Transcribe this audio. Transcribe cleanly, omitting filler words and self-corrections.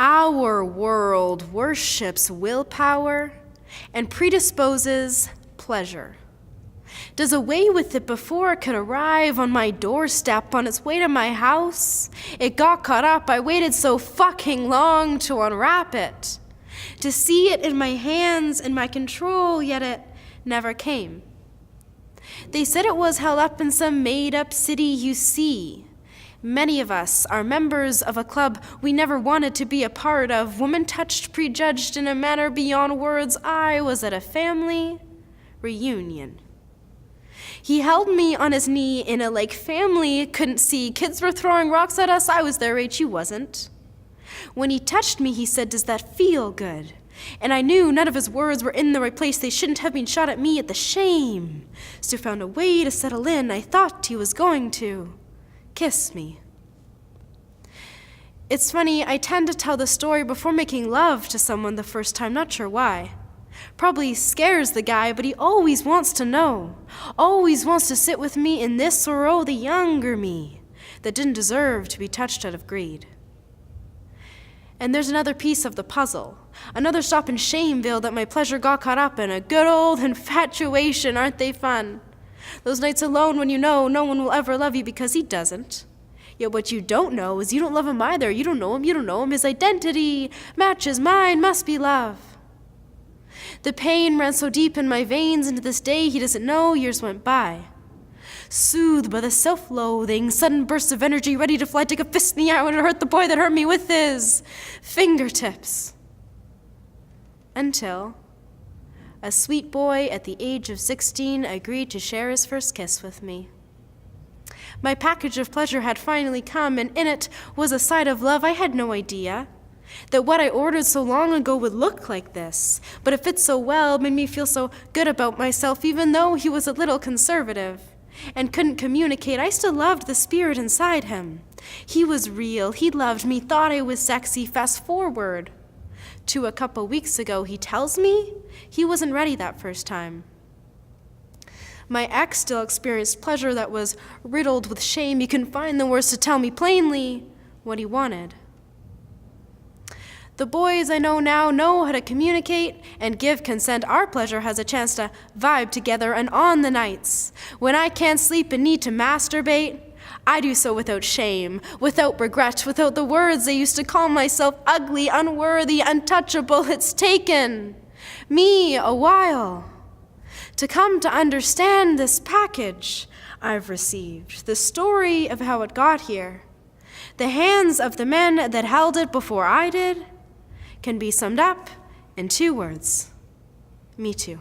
Our world worships willpower and predisposes pleasure. Does away with it before it could arrive on my doorstep on its way to my house. It got caught up. I waited so fucking long to unwrap it, to see it in my hands and my control, yet it never came. They said it was held up in some made-up city you see. Many of us are members of a club we never wanted to be a part of, woman-touched, prejudged in a manner beyond words. I was at a family reunion. He held me on his knee in a lake family couldn't see. Kids were throwing rocks at us. I was their age, he wasn't. When he touched me, he said, "Does that feel good?" And I knew none of his words were in the right place. They shouldn't have been shot at me at the shame. So found a way to settle in. I thought he was going to kiss me. It's funny, I tend to tell the story before making love to someone the first time, not sure why. Probably scares the guy, but he always wants to know. Always wants to sit with me in this or oh, the younger me that didn't deserve to be touched out of greed. And there's another piece of the puzzle. Another stop in Shameville that my pleasure got caught up in. A good old infatuation, aren't they fun? Those nights alone when you know no one will ever love you because he doesn't. Yet what you don't know is you don't love him either. You don't know him. His identity matches mine, must be love. The pain ran so deep in my veins, and to this day he doesn't know. Years went by. Soothed by the self-loathing, sudden bursts of energy, ready to fly, take a fist in the air and hurt the boy that hurt me with his fingertips. Until a sweet boy at the age of 16 agreed to share his first kiss with me. My package of pleasure had finally come, and in it was a side of love. I had no idea that what I ordered so long ago would look like this, but it fit so well, made me feel so good about myself. Even though he was a little conservative and couldn't communicate, I still loved the spirit inside him. He was real, he loved me, thought I was sexy. Fast forward to a couple weeks ago, he tells me he wasn't ready that first time. My ex still experienced pleasure that was riddled with shame. He couldn't find the words to tell me plainly what he wanted. The boys I know now know how to communicate and give consent. Our pleasure has a chance to vibe together, and on the nights when I can't sleep and need to masturbate, I do so without shame, without regret, without the words I used to call myself: ugly, unworthy, untouchable. It's taken me a while to come to understand this package I've received, the story of how it got here. The hands of the men that held it before I did can be summed up in 2 words: me too.